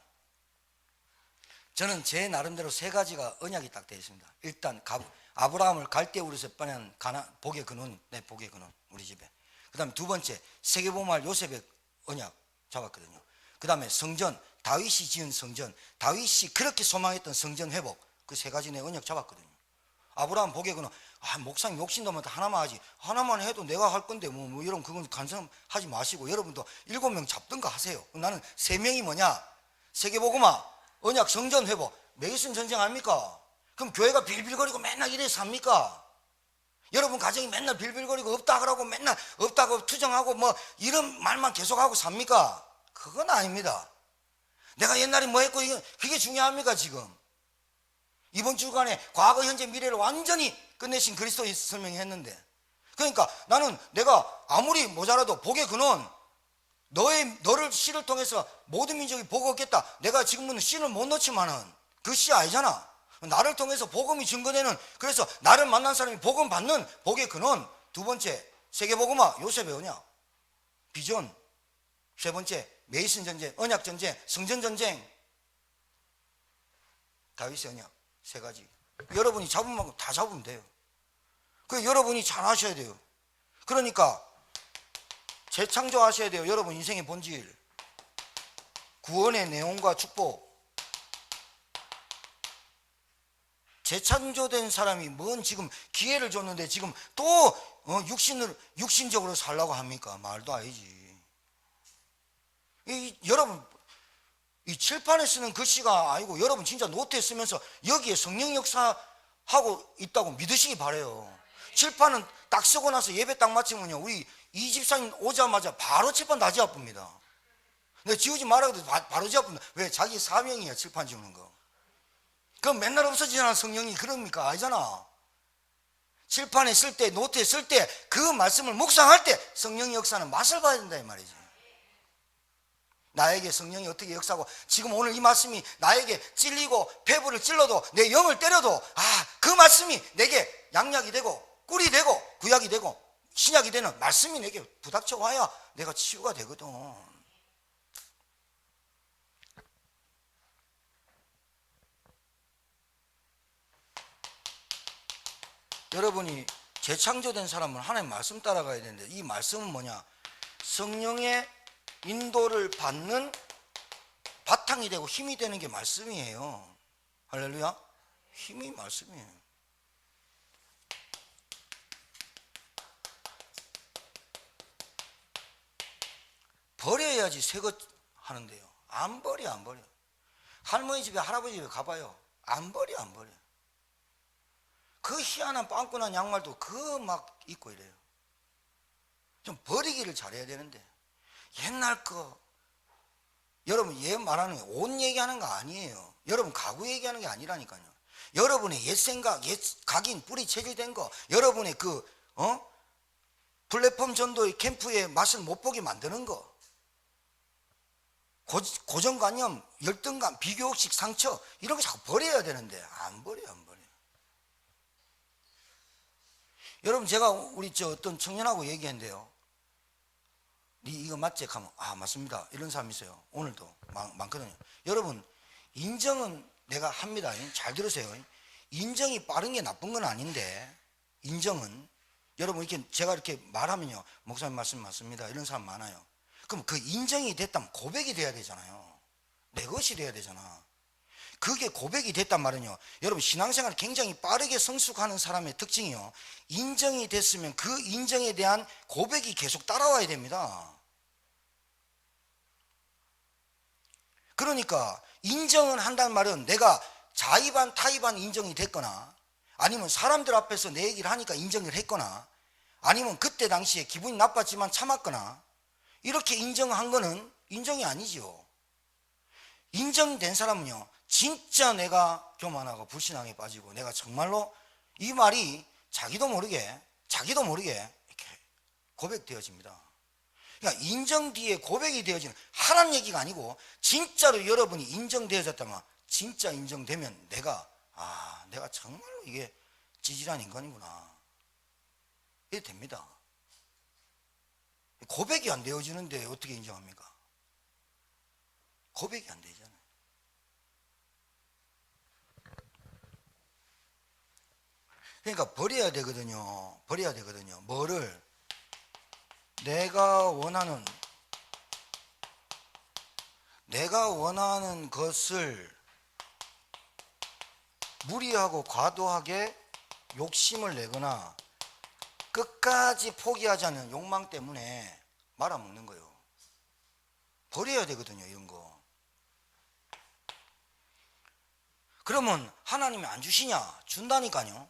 저는 제 나름대로 세 가지가 언약이 딱 되어 있습니다. 일단 아브라함을 갈대우르에서 빠낸 복의 근원, 내 복의 근원, 우리 집에. 그 다음에 두 번째, 세계보말 요셉의 언약 잡았거든요. 그 다음에 성전, 다윗이 지은 성전, 다윗이 그렇게 소망했던 성전 회복, 그 세 가지 내 언약 잡았거든요. 아브라함 복의 근원, 목사님 욕심도 많다, 하나만 하지. 하나만 해도 내가 할 건데 뭐 이런, 그건 간섭하지 마시고 여러분도 7명 잡든가 하세요. 나는 3명이 뭐냐? 세계보고마, 언약, 성전 회복. 메이슨 전쟁 아닙니까? 그럼 교회가 빌빌거리고 맨날 이래 삽니까? 여러분 가정이 맨날 빌빌거리고 없다 그러고 맨날 없다고 투정하고 뭐 이런 말만 계속하고 삽니까? 그건 아닙니다. 내가 옛날에 뭐 했고 그게 중요합니까? 지금 이번 주간에 과거 현재 미래를 완전히 끝내신 그리스도의 설명이 했는데, 그러니까 나는 내가 아무리 모자라도 복의 근원, 너를 씨를 통해서 모든 민족이 복을 얻겠다. 내가 지금은 씨를 못 넣지만은 그 씨 아니잖아. 나를 통해서 복음이 증거되는, 그래서 나를 만난 사람이 복음 받는 복의 근원. 두 번째, 세계복음화, 요셉의 언약, 비전. 세 번째, 메이슨 전쟁, 언약 전쟁, 성전 전쟁, 다윗의 언약. 세 가지. 여러분이 잡은 만큼 다 잡으면 돼요. 그 여러분이 잘 하셔야 돼요. 그러니까 재창조하셔야 돼요. 여러분 인생의 본질, 구원의 내용과 축복. 재창조된 사람이 뭔 지금 기회를 줬는데 지금 또 육신적으로 살라고 합니까? 말도 아니지. 여러분 이 칠판에 쓰는 글씨가 아니고 여러분 진짜 노트에 쓰면서 여기에 성령 역사하고 있다고 믿으시기 바래요. 칠판은 딱 쓰고 나서 예배 딱 마치면요, 우리 이 집사님 오자마자 바로 칠판 다 지어봅니다. 근데 지우지 말라고 바로 지어봅니다. 왜? 자기 사명이야, 칠판 지우는 거. 그럼 맨날 없어지잖아, 성령이. 그럽니까? 아니잖아. 칠판에 쓸 때, 노트에 쓸 때, 그 말씀을 묵상할 때 성령의 역사는 맛을 봐야 된다 이 말이지. 나에게 성령이 어떻게 역사하고, 지금 오늘 이 말씀이 나에게 찔리고 폐부를 찔러도, 내 영을 때려도, 그 말씀이 내게 양약이 되고 꿀이 되고 구약이 되고 신약이 되는 말씀이 내게 부닥쳐 와야 내가 치유가 되거든. 여러분이 재창조된 사람은 하나님 말씀 따라가야 되는데, 이 말씀은 뭐냐? 성령의 인도를 받는 바탕이 되고 힘이 되는 게 말씀이에요. 할렐루야. 힘이 말씀이에요. 버려야지 새 것 하는데요, 안 버려. 할머니 집에 할아버지 집에 가봐요, 안 버려. 그 희한한 빵꾸난 양말도 그 막 입고 이래요. 좀 버리기를 잘해야 되는데, 옛날 거, 여러분 얘 말하는 게 옷 얘기하는 거 아니에요. 여러분 가구 얘기하는 게 아니라니까요. 여러분의 옛 생각, 옛 각인 뿌리 체질된 거, 여러분의 그 플랫폼 전도의 캠프의 맛을 못 보게 만드는 거, 고정관념, 열등감, 비교의식, 상처, 이런 거 자꾸 버려야 되는데 안 버려. 여러분 제가 우리 어떤 청년하고 얘기했는데요, 니 이거 맞지? 하면 맞습니다, 이런 사람이 있어요. 오늘도 많거든요. 여러분, 인정은 내가 합니다. 잘 들으세요. 인정이 빠른 게 나쁜 건 아닌데, 인정은 여러분 이렇게 제가 이렇게 말하면요, 목사님 말씀 맞습니다, 이런 사람 많아요. 그럼 그 인정이 됐다면 고백이 돼야 되잖아요. 내 것이 돼야 되잖아. 그게 고백이 됐단 말은요, 여러분 신앙생활 굉장히 빠르게 성숙하는 사람의 특징이요, 인정이 됐으면 그 인정에 대한 고백이 계속 따라와야 됩니다. 그러니까 인정을 한다는 말은 내가 자의반 타의반 인정이 됐거나, 아니면 사람들 앞에서 내 얘기를 하니까 인정을 했거나, 아니면 그때 당시에 기분이 나빴지만 참았거나, 이렇게 인정한 거는 인정이 아니지요. 인정된 사람은요, 진짜 내가 교만하고 불신앙에 빠지고 내가 정말로 이 말이 자기도 모르게 이렇게 고백되어집니다. 그러니까 인정 뒤에 고백이 되어지는 하라는 얘기가 아니고, 진짜로 여러분이 인정되어졌다면, 진짜 인정되면 내가 정말로 이게 찌질한 인간이구나, 이게 됩니다. 고백이 안 되어지는데 어떻게 인정합니까? 고백이 안 되잖아요. 그러니까 버려야 되거든요. 뭐를? 내가 원하는 것을 무리하고 과도하게 욕심을 내거나 끝까지 포기하지 않는 욕망 때문에 말아먹는 거예요. 버려야 되거든요, 이런 거. 그러면 하나님이 안 주시냐? 준다니까요.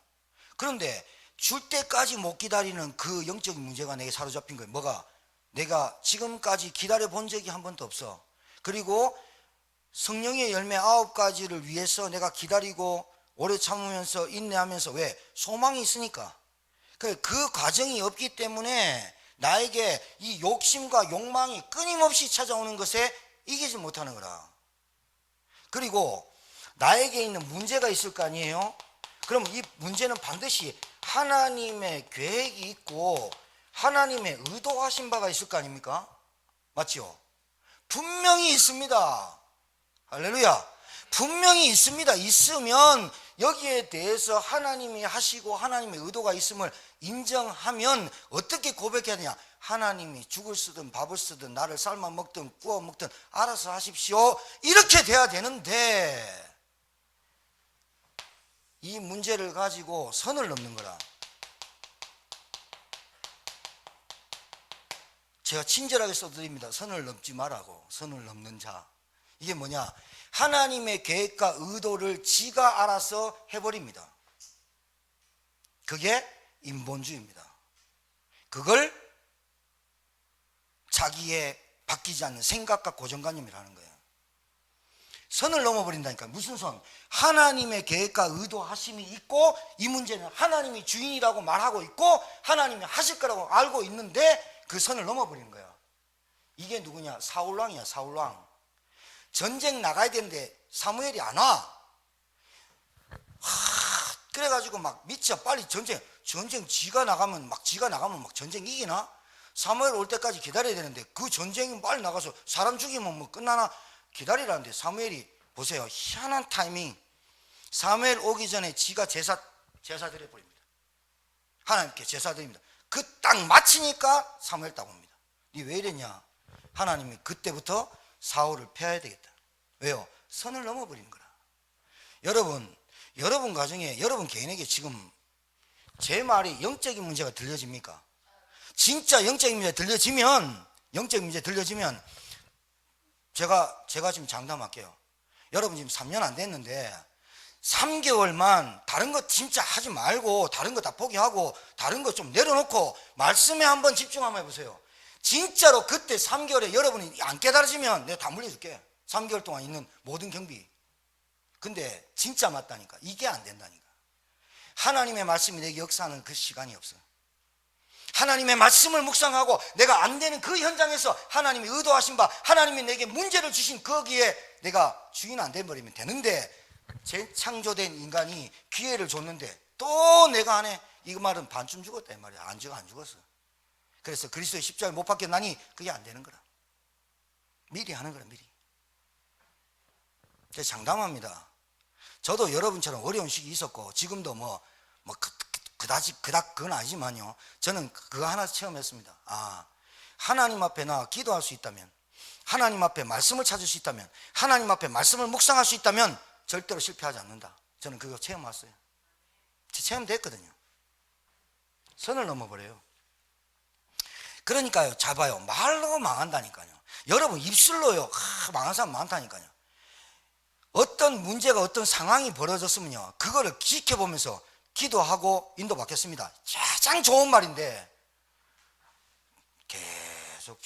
그런데 줄 때까지 못 기다리는 그 영적인 문제가 내게 사로잡힌 거예요. 뭐가? 내가 지금까지 기다려 본 적이 한 번도 없어. 그리고 성령의 열매 9가지를 위해서 내가 기다리고 오래 참으면서 인내하면서, 왜? 소망이 있으니까. 그 과정이 없기 때문에 나에게 이 욕심과 욕망이 끊임없이 찾아오는 것에 이기지 못하는 거라. 그리고 나에게 있는 문제가 있을 거 아니에요? 그럼 이 문제는 반드시 하나님의 계획이 있고 하나님의 의도하신 바가 있을 거 아닙니까? 맞죠? 분명히 있습니다. 할렐루야. 분명히 있습니다. 있으면 여기에 대해서 하나님이 하시고 하나님의 의도가 있음을 인정하면 어떻게 고백해야 되냐? 하나님이 죽을 쓰든 밥을 쓰든 나를 삶아 먹든 구워 먹든 알아서 하십시오, 이렇게 돼야 되는데, 이 문제를 가지고 선을 넘는 거라. 제가 친절하게 써드립니다. 선을 넘지 말라고. 선을 넘는 자, 이게 뭐냐? 하나님의 계획과 의도를 지가 알아서 해버립니다. 그게 인본주의입니다. 그걸 자기의 바뀌지 않는 생각과 고정관념이라는 거예요. 선을 넘어버린다니까. 무슨 선? 하나님의 계획과 의도하심이 있고 이 문제는 하나님이 주인이라고 말하고 있고 하나님이 하실 거라고 알고 있는데 그 선을 넘어버리는 거야. 이게 누구냐? 사울왕이야. 사울왕. 전쟁 나가야 되는데 사무엘이 안 와. 그래가지고 막 미쳐. 빨리 전쟁 지가 나가면 막 전쟁 이기나? 사무엘 올 때까지 기다려야 되는데 그 전쟁이 빨리 나가서 사람 죽이면 뭐 끝나나 기다리라는데 사무엘이 보세요. 희한한 타이밍. 사무엘 오기 전에 지가 제사 드려버립니다. 하나님께 제사 드립니다. 그 딱 마치니까 사무엘 딱 옵니다. 니 왜 이랬냐? 하나님이 그때부터 사울을 패야 되겠다. 왜요? 선을 넘어버린 거라. 여러분 가정에, 여러분 개인에게 지금 제 말이 영적인 문제가 들려집니까? 진짜 영적인 문제 들려지면 제가 지금 장담할게요. 여러분 지금 3년 안 됐는데 3개월만 다른 거 진짜 하지 말고 다른 거 다 포기하고 다른 거 좀 내려놓고 말씀에 한번 집중 한번 해보세요. 진짜로 그때 3개월에 여러분이 안 깨달아지면 내가 다 물려줄게. 3개월 동안 있는 모든 경비. 근데 진짜 맞다니까. 이게 안 된다니까. 하나님의 말씀이 내게 역사하는 그 시간이 없어요. 하나님의 말씀을 묵상하고 내가 안 되는 그 현장에서 하나님이 의도하신 바, 하나님이 내게 문제를 주신 거기에 내가 주인 안 돼버리면 되는데, 재창조된 인간이 기회를 줬는데 또 내가 안에 이 말은 반쯤 죽었다 이 말이야. 안 죽었어. 그래서 그리스도의 십자가를 못 박혔나니 그게 안 되는 거라. 미리 하는 거라. 미리. 제가 장담합니다. 저도 여러분처럼 어려운 시기 있었고 지금도 그닥 그건 아니지만요, 저는 그거 하나 체험했습니다. 하나님 앞에 나 기도할 수 있다면, 하나님 앞에 말씀을 찾을 수 있다면, 하나님 앞에 말씀을 묵상할 수 있다면 절대로 실패하지 않는다. 저는 그거 체험했어요. 체험됐거든요. 선을 넘어버려요. 그러니까요, 잘 봐요. 말로 망한다니까요. 여러분 입술로요 망한 사람 많다니까요. 어떤 문제가, 어떤 상황이 벌어졌으면요, 그거를 지켜보면서 기도하고 인도받겠습니다. 가장 좋은 말인데 계속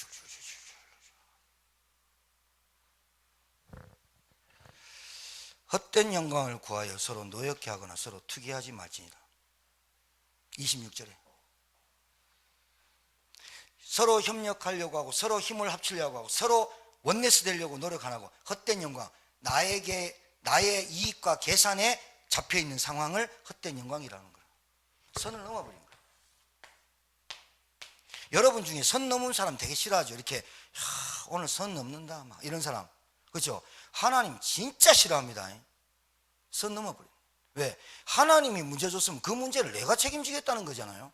헛된 영광을 구하여 서로 노엽게 하거나 서로 투기하지 말지니라. 26절에 서로 협력하려고 하고 서로 힘을 합치려고 하고 서로 원네스 되려고 노력 안 하고 헛된 영광, 나의 이익과 계산에 잡혀있는 상황을 헛된 영광이라는 거예요. 선을 넘어버린 거예요. 여러분 중에 선 넘은 사람 되게 싫어하죠. 이렇게 오늘 선 넘는다 막 이런 사람, 그렇죠? 하나님 진짜 싫어합니다. 선 넘어버려. 왜? 하나님이 문제 줬으면 그 문제를 내가 책임지겠다는 거잖아요.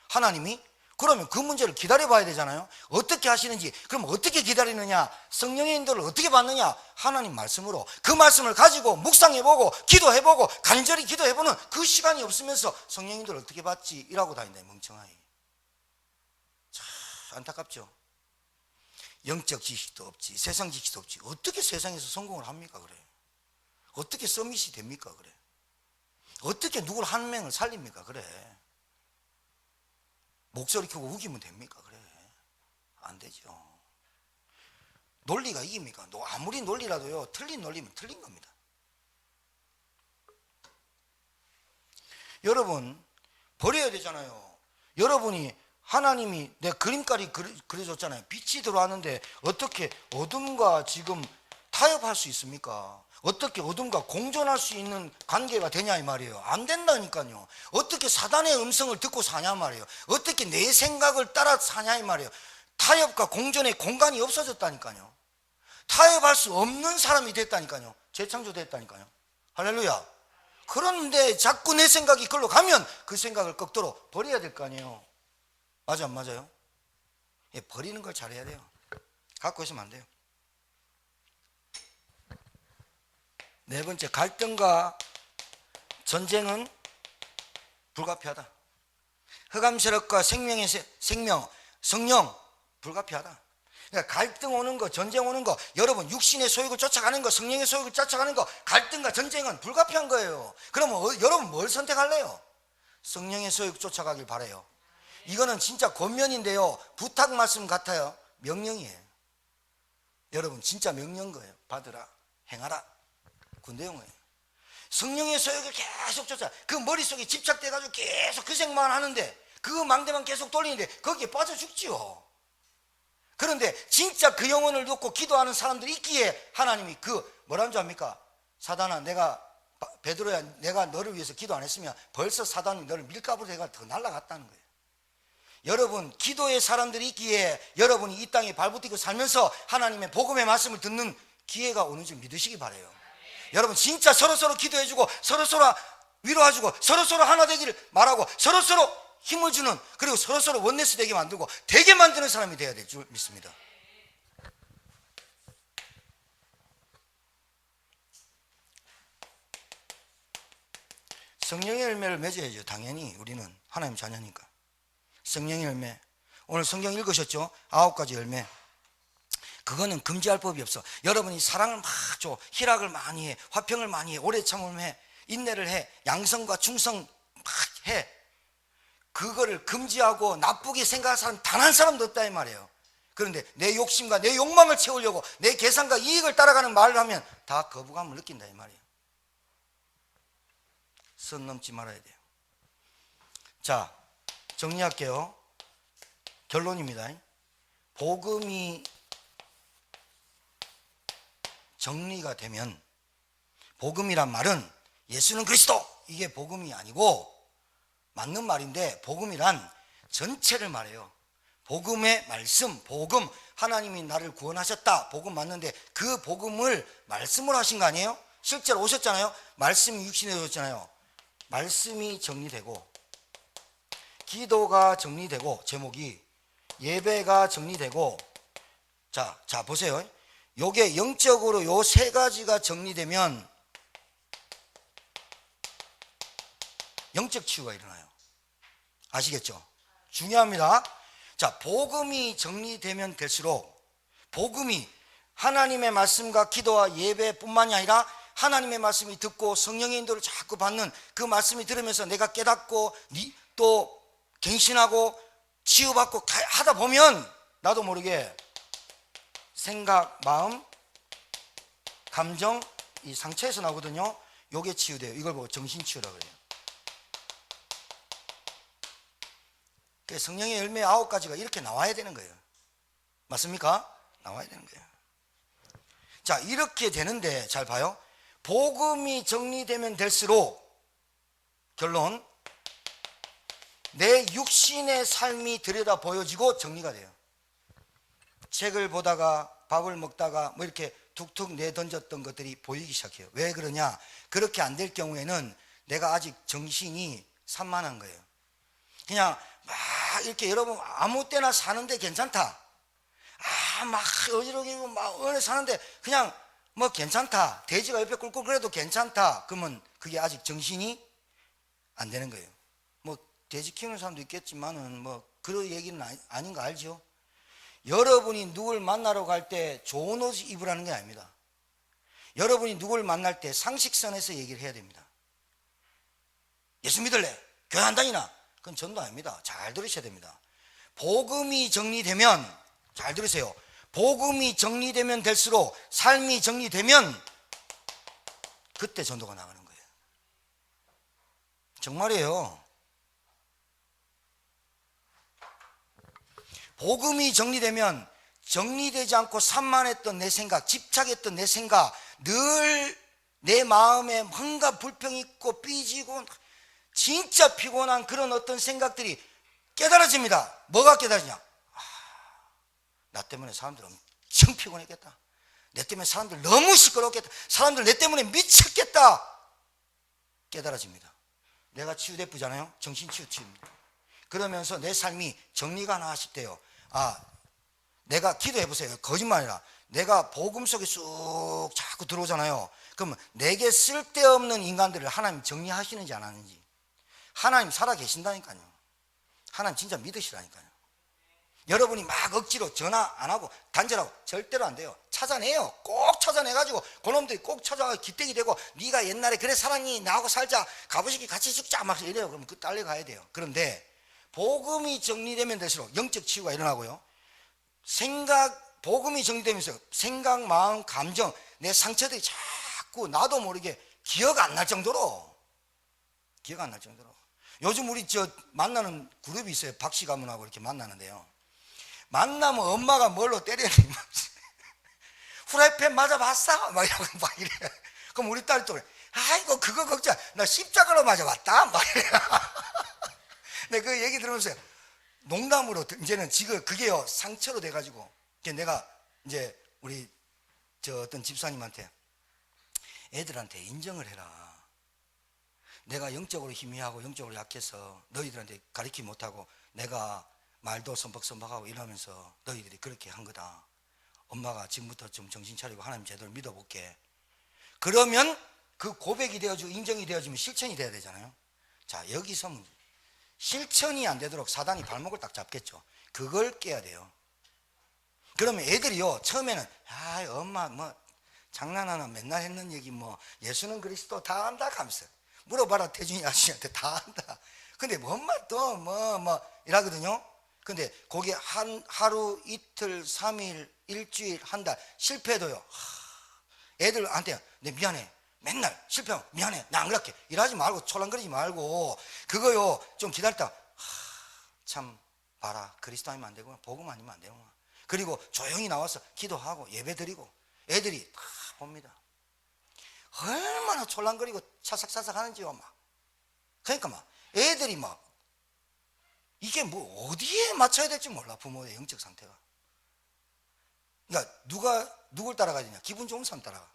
하나님이 그러면 그 문제를 기다려봐야 되잖아요. 어떻게 하시는지. 그럼 어떻게 기다리느냐? 성령의 인도를 어떻게 받느냐? 하나님 말씀으로. 그 말씀을 가지고 묵상해보고 기도해보고 간절히 기도해보는 그 시간이 없으면서 성령의 인도를 어떻게 받지? 이라고 다닌다, 멍청하게. 참 안타깝죠. 영적 지식도 없지, 세상 지식도 없지. 어떻게 세상에서 성공을 합니까? 그래. 어떻게 서밋이 됩니까? 그래. 어떻게 누굴 한 명을 살립니까? 그래. 목소리 켜고 우기면 됩니까? 그래. 안 되죠. 논리가 이깁니까? 아무리 논리라도요, 틀린 논리면 틀린 겁니다. 여러분 버려야 되잖아요. 여러분이, 하나님이 내 그림까지 그려줬잖아요. 빛이 들어왔는데 어떻게 어둠과 지금 타협할 수 있습니까? 어떻게 어둠과 공존할 수 있는 관계가 되냐 이 말이에요. 안 된다니까요. 어떻게 사단의 음성을 듣고 사냐 말이에요. 어떻게 내 생각을 따라 사냐 이 말이에요. 타협과 공존의 공간이 없어졌다니까요. 타협할 수 없는 사람이 됐다니까요. 재창조됐다니까요. 할렐루야. 그런데 자꾸 내 생각이 그걸로 가면 그 생각을 꺾도록 버려야 될 거 아니에요. 맞아 안 맞아요? 예, 버리는 걸 잘해야 돼요. 갖고 있으면 안 돼요. 네 번째, 갈등과 전쟁은 불가피하다. 흑암세력과 성령 불가피하다. 그러니까 갈등 오는 거, 전쟁 오는 거, 여러분 육신의 소욕을 쫓아가는 거, 성령의 소욕을 쫓아가는 거, 갈등과 전쟁은 불가피한 거예요. 그러면 여러분 뭘 선택할래요? 성령의 소욕 쫓아가길 바라요. 이거는 진짜 권면인데요, 부탁 말씀 같아요. 명령이에요. 여러분 진짜 명령 거예요. 받으라, 행하라. 그 내용이에요. 성령의 소욕을 계속 쫓아. 그 머릿속에 집착돼가지고 계속 그 생각만 하는데, 그 망대만 계속 돌리는데 거기에 빠져 죽지요. 그런데 진짜 그 영혼을 놓고 기도하는 사람들이 있기에 하나님이 그 뭐라는 줄 압니까? 사단아, 베드로야, 내가 너를 위해서 기도 안 했으면 벌써 사단이 너를 밀가부로 해가 더 날아갔다는 거예요. 여러분, 기도의 사람들이 있기에 여러분이 이 땅에 발붙이고 살면서 하나님의 복음의 말씀을 듣는 기회가 오는 줄 믿으시기 바라요. 여러분, 진짜 서로서로 기도해주고 서로서로 위로해주고 서로서로 하나 되기를 말하고 서로서로 힘을 주는, 그리고 서로서로 원네스 되게 만들고 되게 만드는 사람이 되어야 될 줄 믿습니다. 성령의 열매를 맺어야죠. 당연히 우리는 하나님 자녀니까. 성령의 열매, 오늘 성경 읽으셨죠? 9가지 열매. 그거는 금지할 법이 없어. 여러분이 사랑을 막 줘, 희락을 많이 해, 화평을 많이 해, 오래 참음을 해, 인내를 해, 양성과 충성 막 해. 그거를 금지하고 나쁘게 생각하는 사람 단 한 사람도 없다 이 말이에요. 그런데 내 욕심과 내 욕망을 채우려고 내 계산과 이익을 따라가는 말을 하면 다 거부감을 느낀다 이 말이에요. 선 넘지 말아야 돼요. 자, 정리할게요. 결론입니다. 복음이 정리가 되면, 복음이란 말은 예수는 그리스도, 이게 복음이 아니고, 맞는 말인데 복음이란 전체를 말해요. 복음의 말씀, 복음, 하나님이 나를 구원하셨다, 복음 맞는데 그 복음을 말씀으로 하신 거 아니에요? 실제로 오셨잖아요. 말씀이 육신에 오셨잖아요. 말씀이 정리되고, 기도가 정리되고, 제목이 예배가 정리되고, 자 보세요. 요게 영적으로 요 3가지가 정리되면 영적 치유가 일어나요. 아시겠죠? 중요합니다. 자, 복음이 정리되면 될수록, 복음이 하나님의 말씀과 기도와 예배뿐만이 아니라 하나님의 말씀이 듣고 성령의 인도를 자꾸 받는 그 말씀이 들으면서 내가 깨닫고 또 갱신하고 치유받고 하다 보면 나도 모르게 생각, 마음, 감정, 이 상처에서 나오거든요. 요게 치유돼요. 이걸 보고 정신치유라고 그래요. 성령의 열매 9가지가 이렇게 나와야 되는 거예요. 맞습니까? 나와야 되는 거예요. 자, 이렇게 되는데 잘 봐요. 복음이 정리되면 될수록, 결론, 내 육신의 삶이 들여다 보여지고 정리가 돼요. 책을 보다가 밥을 먹다가 뭐 이렇게 툭툭 내던졌던 것들이 보이기 시작해요. 왜 그러냐? 그렇게 안 될 경우에는 내가 아직 정신이 산만한 거예요. 그냥 막 이렇게 여러분 아무 때나 사는데 괜찮다, 막 어지럽고 막 은혜 사는데 그냥 뭐 괜찮다, 돼지가 옆에 꿀꿀 그래도 괜찮다, 그러면 그게 아직 정신이 안 되는 거예요. 뭐 돼지 키우는 사람도 있겠지만은 뭐 그런 얘기는 아닌 거 알죠? 여러분이 누굴 만나러 갈 때 좋은 옷 입으라는 게 아닙니다. 여러분이 누굴 만날 때 상식선에서 얘기를 해야 됩니다. 예수 믿을래? 교회 안 다니나? 그건 전도 아닙니다. 잘 들으셔야 됩니다. 복음이 정리되면, 잘 들으세요. 복음이 정리되면 될수록, 삶이 정리되면 그때 전도가 나가는 거예요. 정말이에요. 복음이 정리되면 정리되지 않고 산만했던 내 생각, 집착했던 내 생각, 늘 내 마음에 뭔가 불평이 있고 삐지고 진짜 피곤한 그런 어떤 생각들이 깨달아집니다. 뭐가 깨달아지냐? 나 때문에 사람들 엄청 피곤했겠다. 내 때문에 사람들 너무 시끄럽겠다. 사람들 내 때문에 미쳤겠다. 깨달아집니다. 내가 치유대표잖아요. 정신치유입니다. 그러면서 내 삶이 정리가 나실 때요. 내가 기도해보세요. 거짓말이라. 내가 복음 속에 쑥 자꾸 들어오잖아요. 그러면 내게 쓸데없는 인간들을 하나님 정리하시는지 안 하는지. 하나님 살아계신다니까요. 하나님 진짜 믿으시라니까요. 여러분이 막 억지로 전화 안 하고 단절하고 절대로 안 돼요. 찾아내요. 꼭 찾아내가지고 그놈들이 꼭 찾아가 기대기 되고, 네가 옛날에 그래 사랑이 나하고 살자, 가부시기 같이 죽자 막 이래요. 그러면 그 딸려가야 돼요. 그런데 복음이 정리되면 될수록 영적 치유가 일어나고요. 복음이 정리되면서 생각, 마음, 감정, 내 상처들이 자꾸 나도 모르게 기억 안 날 정도로 요즘 우리 저 만나는 그룹이 있어요. 박씨 가문하고 이렇게 만나는데요. 만나면 엄마가 뭘로 때리니 후라이팬 맞아봤어? 막 이러고 막 이래. 그럼 우리 딸이 또 그래. 아이고 그거 걱정, 나 십자가로 맞아봤다. 막 이래. 근데 그 얘기 들으면서 농담으로 이제는 지금 그게요 상처로 돼가지고 내가 이제 우리 저 어떤 집사님한테 애들한테 인정을 해라. 내가 영적으로 희미하고 영적으로 약해서 너희들한테 가르치지 못하고 내가 말도 선박선박하고 이러면서 너희들이 그렇게 한 거다. 엄마가 지금부터 좀 정신 차리고 하나님 제대로 믿어볼게. 그러면 그 고백이 되어지고 인정이 되어지면 실천이 돼야 되잖아요. 자, 여기서 실천이 안 되도록 사단이 발목을 딱 잡겠죠. 그걸 깨야 돼요. 그러면 애들이요 처음에는 아 엄마 뭐 장난하나 맨날 했는 얘기 뭐 예수는 그리스도 다 안다 하면서 물어봐라 태준이 아저씨한테 다 안다. 근데 뭐 엄마 또 뭐 이러거든요. 근데 거기에 하루 이틀 3일 일주일 한 달 실패해도요 애들한테 내 미안해 맨날 실패하면 미안해 나 안 그럴게 이러지 말고 촐랑거리지 말고 그거요 좀 기다렸다 참 봐라 그리스도 아니면 안 되구나 복음 아니면 안 되구나. 그리고 조용히 나와서 기도하고 예배 드리고 애들이 다 봅니다. 얼마나 촐랑거리고 차삭차삭 하는지요 막. 그러니까 막 애들이 막 이게 뭐 어디에 맞춰야 될지 몰라. 부모의 영적 상태가. 그러니까 누굴 따라가야 되냐. 기분 좋은 사람 따라가.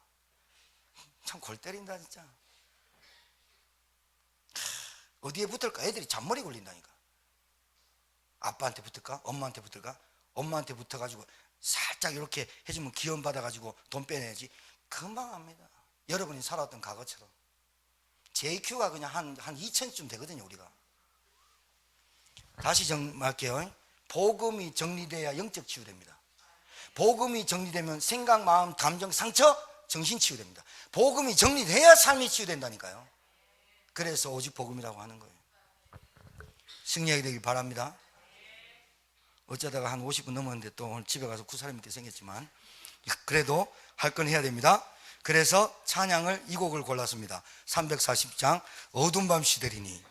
참 골 때린다 진짜. 어디에 붙을까. 애들이 잔머리 굴린다니까. 아빠한테 붙을까 엄마한테 붙을까. 엄마한테 붙어가지고 살짝 이렇게 해주면 기원 받아가지고 돈 빼내야지. 금방 합니다. 여러분이 살아왔던 과거처럼. JQ가 그냥 한 2000쯤 되거든요 우리가. 다시 정말할게요. 복음이 정리돼야 영적 치유됩니다. 복음이 정리되면 생각, 마음, 감정, 상처, 정신 치유됩니다. 복음이 정리돼야 삶이 치유된다니까요. 그래서 오직 복음이라고 하는 거예요. 승리하게 되길 바랍니다. 어쩌다가 한 50분 넘었는데 또 오늘 집에 가서 구사람 밑에 생겼지만 그래도 할 건 해야 됩니다. 그래서 찬양을 이 곡을 골랐습니다. 340장 어두운 밤 시들이니